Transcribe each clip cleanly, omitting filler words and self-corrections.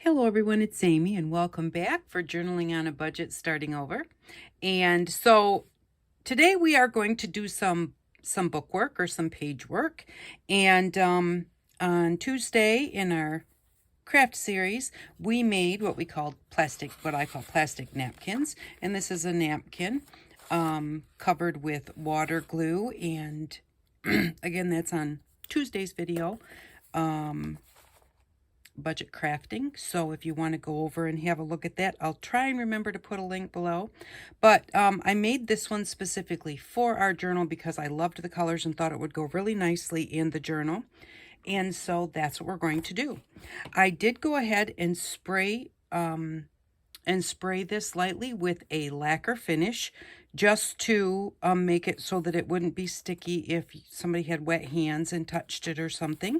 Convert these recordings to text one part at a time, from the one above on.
Hello everyone, it's Amy and welcome back for Journaling on a Budget Starting Over. And so today we are going to do some bookwork or some page work. And on Tuesday in our craft series, we made what I call plastic napkins. And this is a napkin covered with water glue. And again, that's on Tuesday's video. Budget crafting. So if you want to go over and have a look at that, I'll try and remember to put a link below. But I made this one specifically for our journal because I loved the colors and thought it would go really nicely in the journal. And so that's what we're going to do. I did go ahead and spray this lightly with a lacquer finish just to make it so that it wouldn't be sticky if somebody had wet hands and touched it or something,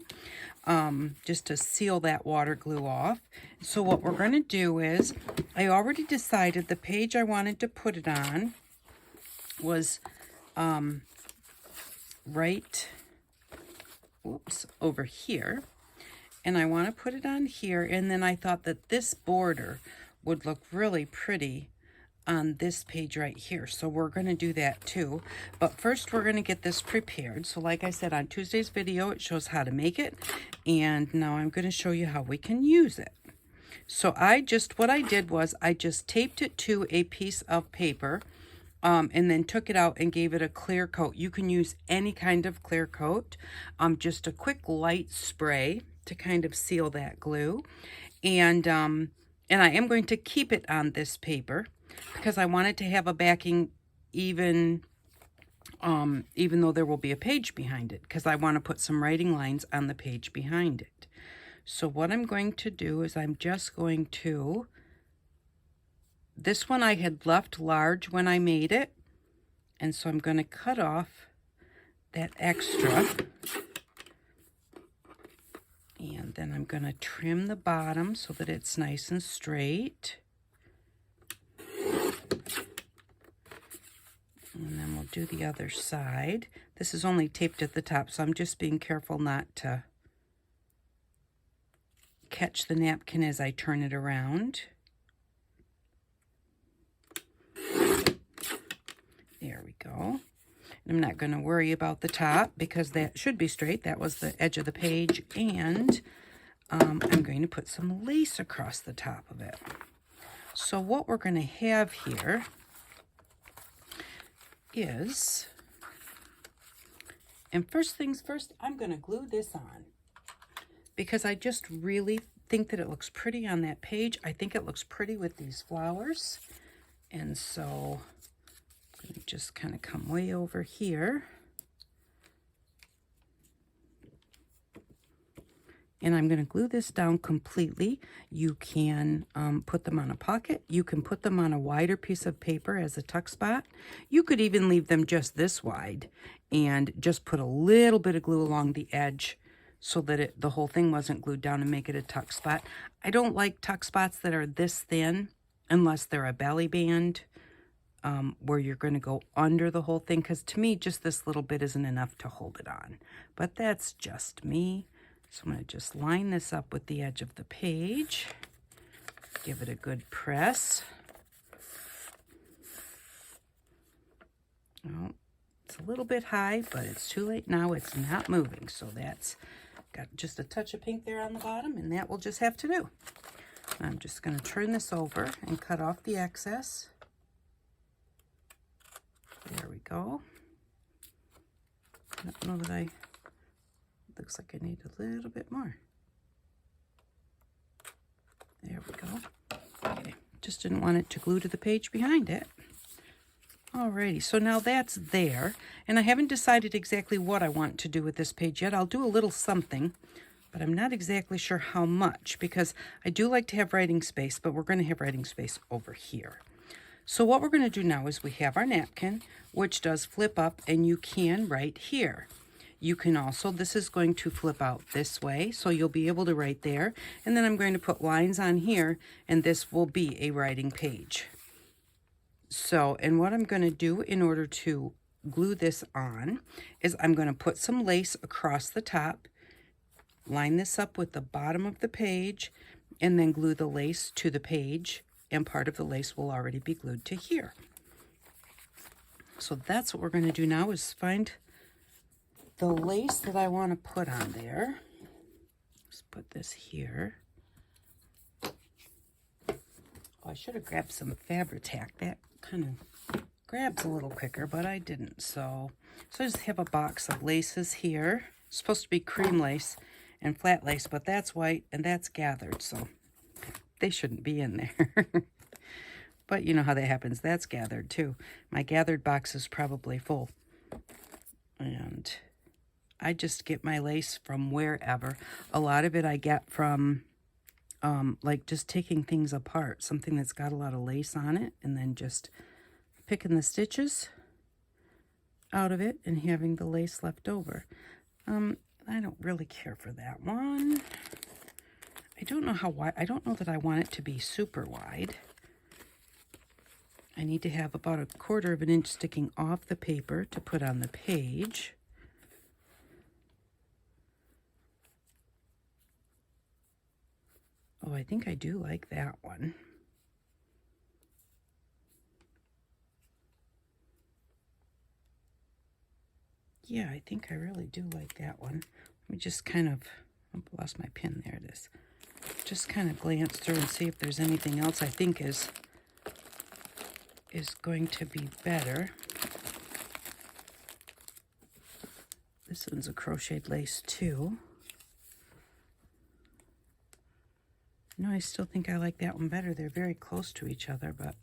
just to seal that water glue off. So what we're going to do is, I already decided the page I wanted to put it on was right over here, and I want to put it on here, and then I thought that this border would look really pretty on this page right here. So we're going to do that too. But first we're going to get this prepared. So like I said, on Tuesday's video, it shows how to make it. And now I'm going to show you how we can use it. So what I did was I just taped it to a piece of paper and then took it out and gave it a clear coat. You can use any kind of clear coat, just a quick light spray to kind of seal that glue. And I am going to keep it on this paper because I want it to have a backing even though there will be a page behind it, because I want to put some writing lines on the page behind it. So what I'm going to do is I'm just going to, this one I had left large when I made it, and so I'm going to cut off that extra. And then I'm going to trim the bottom so that it's nice and straight. And then we'll do the other side. This is only taped at the top, so I'm just being careful not to catch the napkin as I turn it around. There we go. I'm not going to worry about the top because that should be straight. That was the edge of the page. And I'm going to put some lace across the top of it. So what we're going to have here is, and first things first, I'm going to glue this on because I just really think that it looks pretty on that page. I think it looks pretty with these flowers. And so I'm going to just kind of come way over here. And I'm going to glue this down completely. You can put them on a pocket. You can put them on a wider piece of paper as a tuck spot. You could even leave them just this wide and just put a little bit of glue along the edge so that the whole thing wasn't glued down and make it a tuck spot. I don't like tuck spots that are this thin unless they're a belly band where you're going to go under the whole thing, because to me just this little bit isn't enough to hold it on. But that's just me. So I'm going to just line this up with the edge of the page. Give it a good press. Oh, it's a little bit high, but it's too late now. It's not moving. So that's got just a touch of pink there on the bottom, and that will just have to do. I'm just going to turn this over and cut off the excess. There we go. I don't know that looks like I need a little bit more. There we go. Okay, just didn't want it to glue to the page behind it. Alrighty, so now that's there, and I haven't decided exactly what I want to do with this page yet. I'll do a little something, but I'm not exactly sure how much, because I do like to have writing space, but we're going to have writing space over here. So what we're going to do now is we have our napkin, which does flip up, and you can write here. You can also, this is going to flip out this way, so you'll be able to write there. And then I'm going to put lines on here, and this will be a writing page. So, and what I'm going to do in order to glue this on is I'm going to put some lace across the top, line this up with the bottom of the page, and then glue the lace to the page, and part of the lace will already be glued to here. So that's what we're going to do now, is find the lace that I want to put on there. Let's put this here. Oh, I should have grabbed some Fabri-Tac. That kind of grabs a little quicker, but I didn't. So I just have a box of laces here. It's supposed to be cream lace and flat lace, but that's white and that's gathered, so they shouldn't be in there. But you know how that happens. That's gathered too. My gathered box is probably full. And I just get my lace from wherever. A lot of it I get from like just taking things apart. Something that's got a lot of lace on it, and then just picking the stitches out of it and having the lace left over. I don't really care for that one. I don't know how wide. I don't know that I want it to be super wide. I need to have about 1/4 of an inch sticking off the paper to put on the page. Oh, I think I do like that one. Yeah, I think I really do like that one. Let me just kind of, I lost my pin, there it is. Just kind of glance through and see if there's anything else I think is going to be better. This one's a crocheted lace too. No, I still think I like that one better. They're very close to each other, but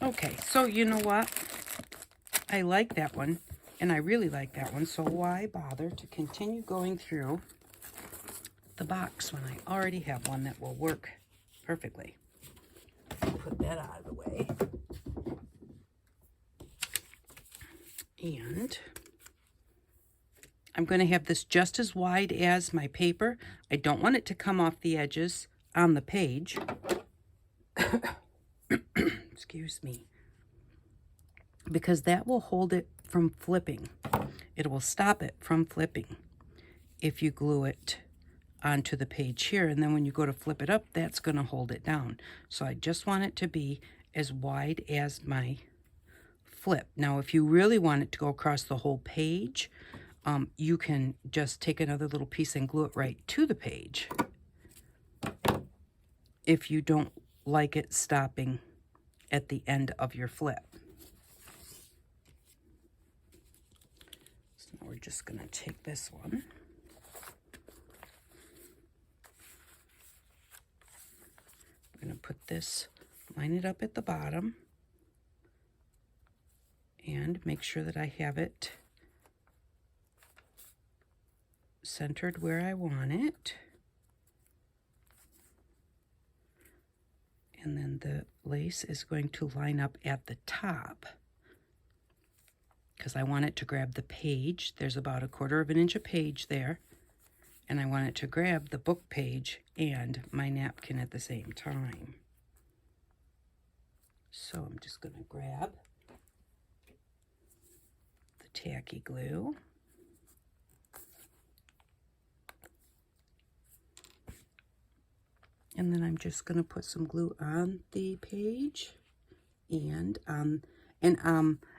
okay, so you know what? I like that one, and I really like that one, so why bother to continue going through the box when I already have one that will work perfectly? Put that out of the way. And I'm going to have this just as wide as my paper. I don't want it to come off the edges on the page. Excuse me. Because that will hold it from flipping. It will stop it from flipping if you glue it onto the page here, and then when you go to flip it up, that's going to hold it down. So I just want it to be as wide as my flip. Now, if you really want it to go across the whole page, you can just take another little piece and glue it right to the page if you don't like it stopping at the end of your flip. So now we're just going to take this one. I'm going to put this, line it up at the bottom, and make sure that I have it centered where I want it. And then the lace is going to line up at the top because I want it to grab the page. There's about 1/4 of an inch of page there. And I want it to grab the book page and my napkin at the same time. So I'm just going to grab the tacky glue. And then I'm just going to put some glue on the page. And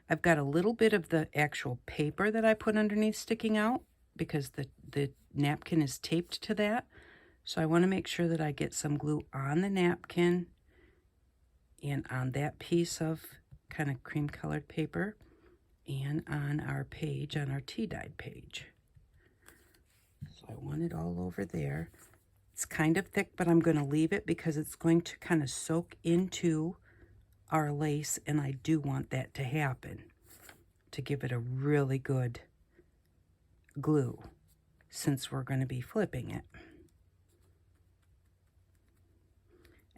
I've got a little bit of the actual paper that I put underneath sticking out because the napkin is taped to that. So I want to make sure that I get some glue on the napkin and on that piece of kind of cream colored paper and on our page, on our tea dyed page. So I want it all over there. It's kind of thick, but I'm going to leave it because it's going to kind of soak into our lace, and I do want that to happen to give it a really good glue since we're going to be flipping it.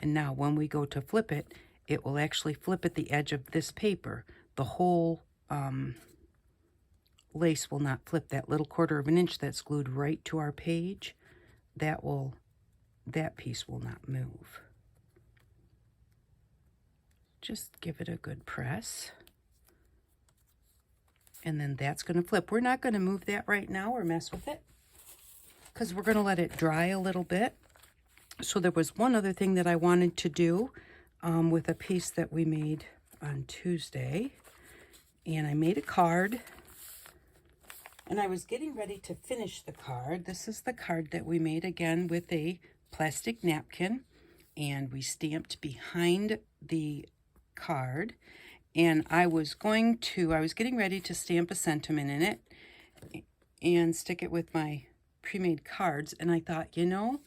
And now when we go to flip it, it will actually flip at the edge of this paper. The whole lace will not flip. That little 1/4 of an inch that's glued right to our page, that piece will not move. Just give it a good press. And then that's going to flip. We're not going to move that right now or mess with it. because we're going to let it dry a little bit. So there was one other thing that I wanted to do with a piece that we made on Tuesday. And I made a card. And I was getting ready to finish the card. This is the card that we made, again, with a plastic napkin. And we stamped behind the card. And I was getting ready to stamp a sentiment in it and stick it with my pre-made cards. And I thought, you know,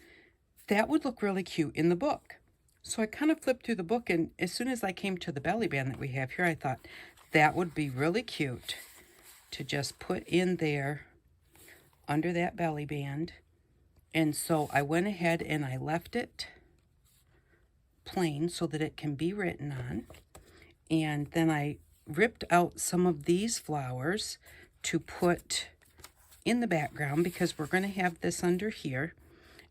that would look really cute in the book. So I kind of flipped through the book, and as soon as I came to the belly band that we have here, I thought that would be really cute to just put in there under that belly band. And so I went ahead and I left it plain so that it can be written on. And then I ripped out some of these flowers to put in the background because we're going to have this under here.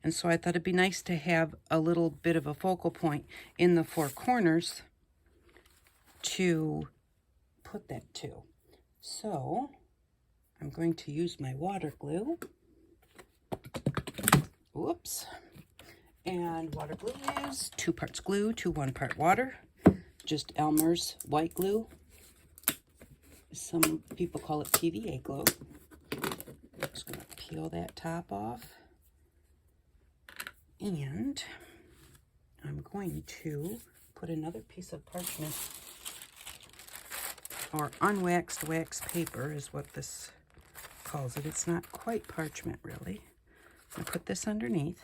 And so I thought it'd be nice to have a little bit of a focal point in the four corners to put that to. So I'm going to use my water glue. Whoops. And water glue is 2 parts glue to 1 part water. Just Elmer's white glue. Some people call it PVA glue. I'm just going to peel that top off. And I'm going to put another piece of parchment, or unwaxed wax paper is what this calls it. It's not quite parchment, really. I'm going to put this underneath.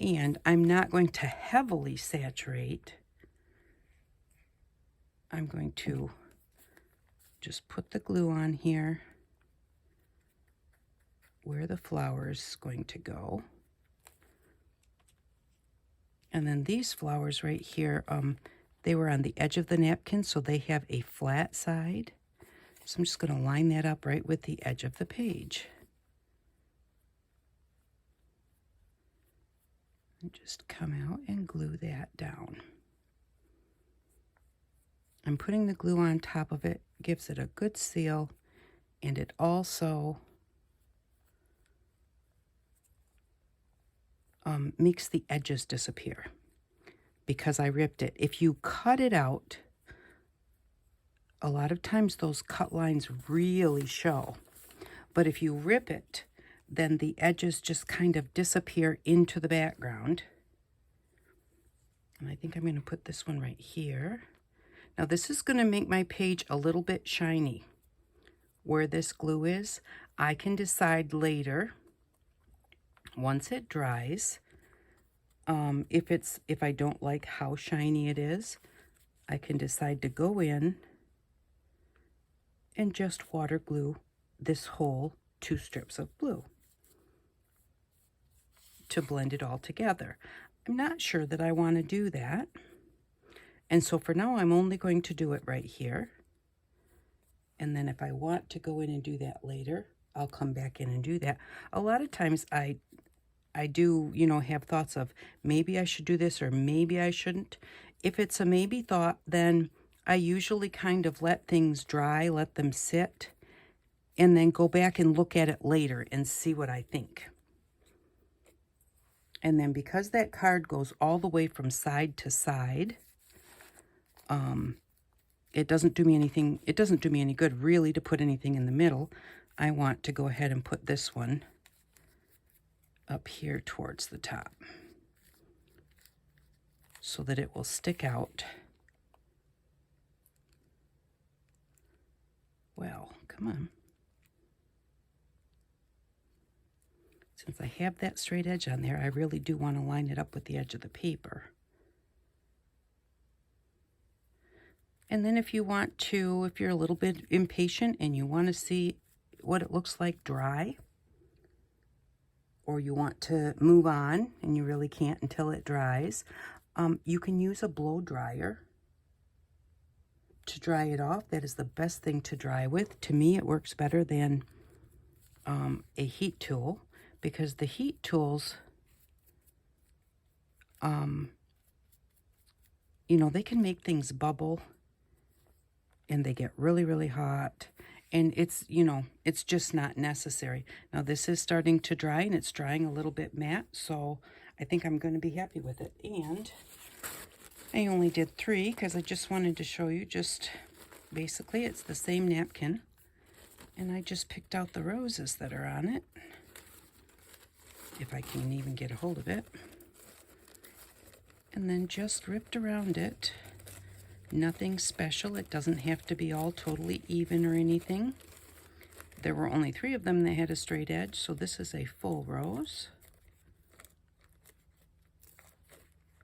And I'm not going to heavily saturate. I'm going to just put the glue on here where the flower is going to go. And then these flowers right here, they were on the edge of the napkin, so they have a flat side. So I'm just going to line that up right with the edge of the page. And just come out and glue that down. I'm putting the glue on top of it, gives it a good seal, and it also makes the edges disappear because I ripped it. If you cut it out, a lot of times those cut lines really show. But if you rip it, then the edges just kind of disappear into the background. And I think I'm going to put this one right here. Now this is going to make my page a little bit shiny. Where this glue is, I can decide later, once it dries, if I don't like how shiny it is, I can decide to go in and just water glue this whole 2 strips of blue to blend it all together. I'm not sure that I want to do that. And so for now, I'm only going to do it right here. And then if I want to go in and do that later, I'll come back in and do that. A lot of times I do, you know, have thoughts of maybe I should do this or maybe I shouldn't. If it's a maybe thought, then I usually kind of let things dry, let them sit, and then go back and look at it later and see what I think. And then because that card goes all the way from side to side, it doesn't do me anything. It doesn't do me any good really to put anything in the middle. I want to go ahead and put this one up here towards the top so that it will stick out. Well, come on. Since I have that straight edge on there, I really do want to line it up with the edge of the paper. And then if you want to, if you're a little bit impatient and you want to see what it looks like dry, or you want to move on and you really can't until it dries, you can use a blow dryer to dry it off. That is the best thing to dry with. To me, it works better than a heat tool, because the heat tools, you know, they can make things bubble and they get really, really hot. And it's, you know, it's just not necessary. Now this is starting to dry, and it's drying a little bit matte, so I think I'm going to be happy with it. And I only did 3 because I just wanted to show you, just basically it's the same napkin, and I just picked out the roses that are on it, if I can even get a hold of it, and then just ripped around it. Nothing special. It doesn't have to be all totally even or anything. There were only 3 of them that had a straight edge, so this is a full rose.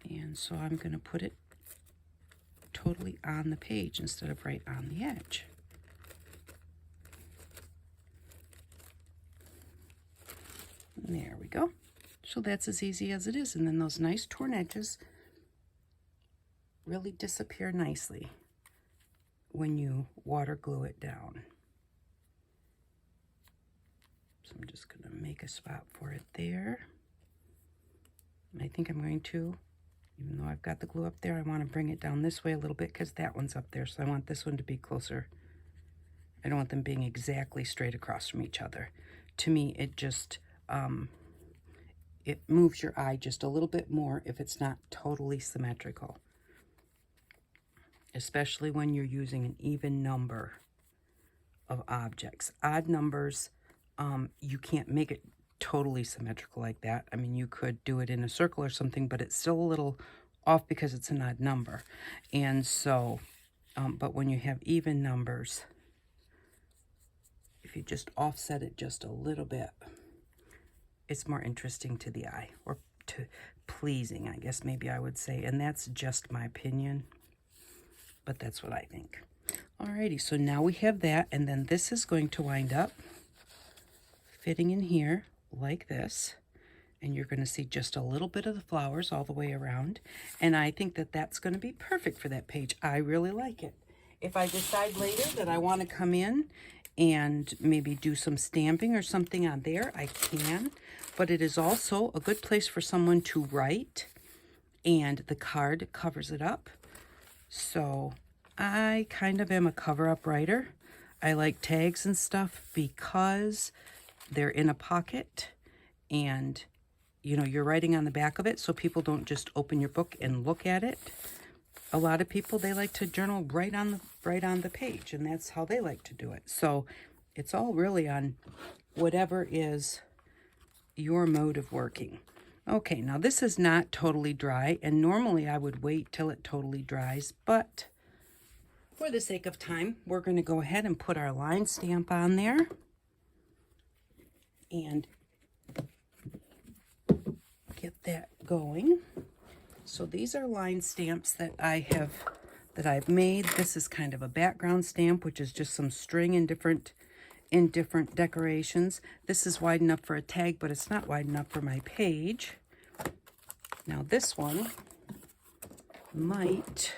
And so I'm going to put it totally on the page instead of right on the edge. And there we go. So that's as easy as it is. And then those nice torn edges really disappear nicely when you water glue it down. So I'm just going to make a spot for it there. And I think I'm going to, even though I've got the glue up there, I want to bring it down this way a little bit because that one's up there. So I want this one to be closer. I don't want them being exactly straight across from each other. To me, it just, it moves your eye just a little bit more if it's not totally symmetrical. Especially when you're using an even number of objects. Odd numbers, you can't make it totally symmetrical like that. I mean, you could do it in a circle or something, but it's still a little off because it's an odd number. And so, but when you have even numbers, if you just offset it just a little bit, it's more interesting to the eye, or to pleasing, I guess maybe I would say. And that's just my opinion, but that's what I think. Alrighty, so now we have that, and then this is going to wind up fitting in here like this, and you're going to see just a little bit of the flowers all the way around, and I think that that's going to be perfect for that page. I really like it. If I decide later that I want to come in and maybe do some stamping or something on there, I can, but it is also a good place for someone to write, and the card covers it up. So I kind of am a cover-up writer. I like tags and stuff because they're in a pocket, and you know, you're writing on the back of it so people don't just open your book and look at it. A lot of people, they like to journal right on the page, and that's how they like to do it. So it's all really on whatever is your mode of working. Okay, now this is not totally dry, and normally I would wait till it totally dries, but for the sake of time, we're going to go ahead and put our line stamp on there. And get that going. So these are line stamps that I've made. This is kind of a background stamp, which is just some string in different decorations. This is wide enough for a tag, but it's not wide enough for my page. Now this one might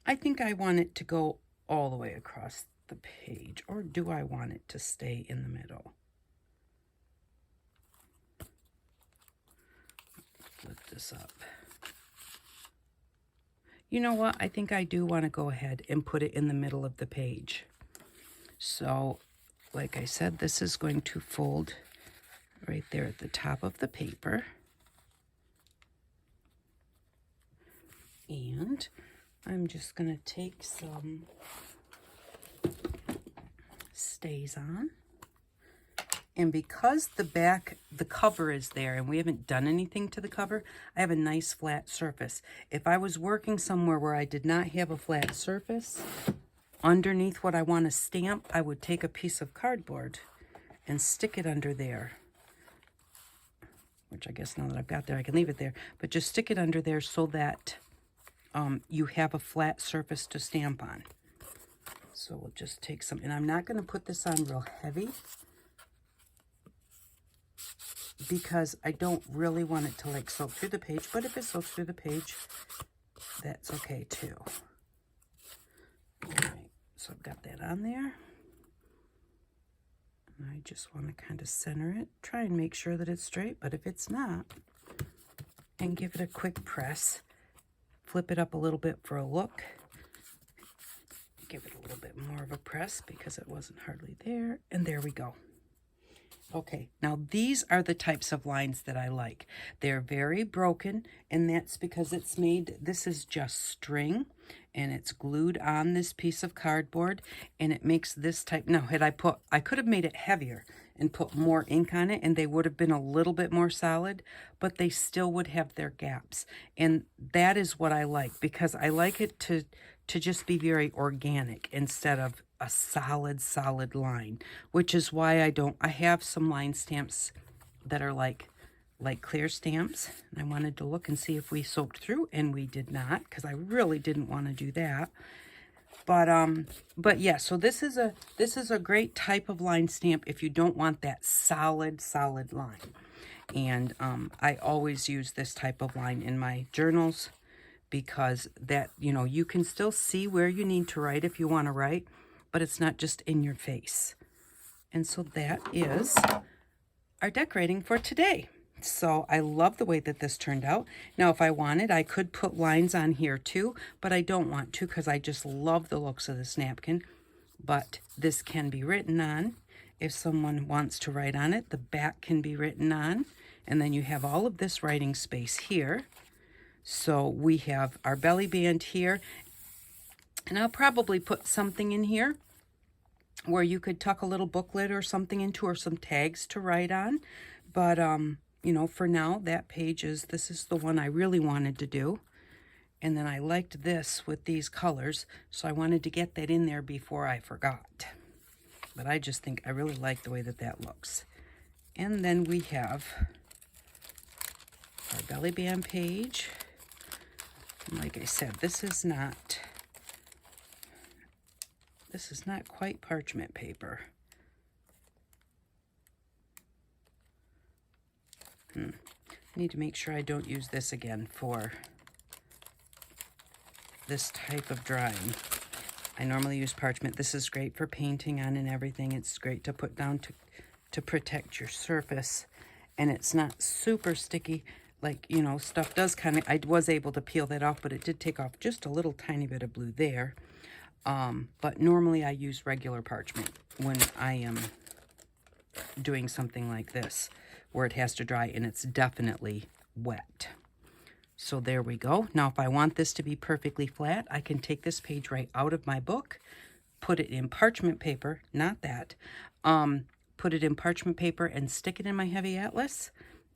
I think I want it to go all the way across the page, or do I want it to stay in the middle? Flip this up. You know what? I think I do want to go ahead and put it in the middle of the page. So, like I said, this is going to fold right there at the top of the paper. And I'm just going to take some Stays On. And because the cover is there and we haven't done anything to the cover, I have a nice flat surface. If I was working somewhere where I did not have a flat surface, underneath what I want to stamp, I would take a piece of cardboard and stick it under there. Which I guess now that I've got there, I can leave it there. But just stick it under there so that you have a flat surface to stamp on. So we'll just take some, and I'm not going to put this on real heavy because I don't really want it to like soak through the page, but if it soaks through the page, that's okay too. All right, so I've got that on there. And I just want to kind of center it, try and make sure that it's straight, but if it's not, and give it a quick press flip it up a little bit for a look. Give it a little bit more of a press because it wasn't hardly there. And there we go. Okay, now these are the types of lines that I like. They're very broken, and that's because it's made, this is just string, and it's glued on this piece of cardboard, and it makes this type. Now, I could have made it heavier and put more ink on it, and they would have been a little bit more solid, but they still would have their gaps. And that is what I like, because I like it to just be very organic instead of a solid line, which is why I have some line stamps that are like clear stamps. And I wanted to look and see if we soaked through, and we did not, because I really didn't want to do that. But yeah, so this is a great type of line stamp if you don't want that solid line. And I always use this type of line in my journals, because that, you know, you can still see where you need to write if you want to write, but it's not just in your face. And so that is our decorating for today. So I love the way that this turned out. Now, if I wanted, I could put lines on here too, but I don't want to because I just love the looks of this napkin. But this can be written on. If someone wants to write on it, the back can be written on. And then you have all of this writing space here. So we have our belly band here. And I'll probably put something in here where you could tuck a little booklet or something into, or some tags to write on. But, you know, for now, that page this is the one I really wanted to do. And then I liked this with these colors, so I wanted to get that in there before I forgot. But I just think I really like the way that that looks. And then we have our belly band page. And like I said, this is not quite parchment paper. I need to make sure I don't use this again for this type of drawing. I normally use parchment. This is great for painting on and everything. It's great to put down to protect your surface. And it's not super sticky. Like, you know, stuff does kind of, I was able to peel that off, but it did take off just a little tiny bit of blue there. But normally I use regular parchment when I am doing something like this, where it has to dry and it's definitely wet. So there we go. Now, if I want this to be perfectly flat, I can take this page right out of my book, put it in parchment paper, not that, put it in parchment paper and stick it in my heavy atlas,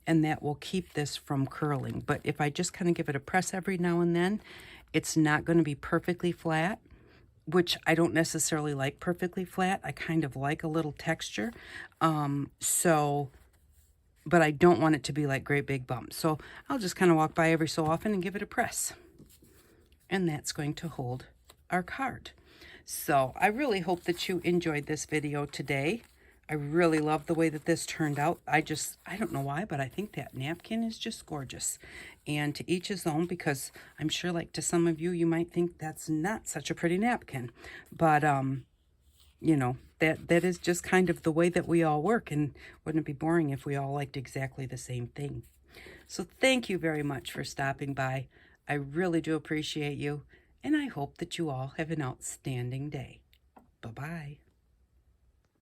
and that will keep this from curling. But if I just kind of give it a press every now and then, it's not going to be perfectly flat, which I don't necessarily like perfectly flat. I kind of like a little texture. But I don't want it to be like great big bumps. So I'll just kind of walk by every so often and give it a press. And that's going to hold our card. So I really hope that you enjoyed this video today. I really love the way that this turned out. I don't know why, but I think that napkin is just gorgeous. And to each his own, because I'm sure, like, to some of you, you might think that's not such a pretty napkin. But, you know, that is just kind of the way that we all work. And wouldn't it be boring if we all liked exactly the same thing? So thank you very much for stopping by. I really do appreciate you. And I hope that you all have an outstanding day. Bye-bye.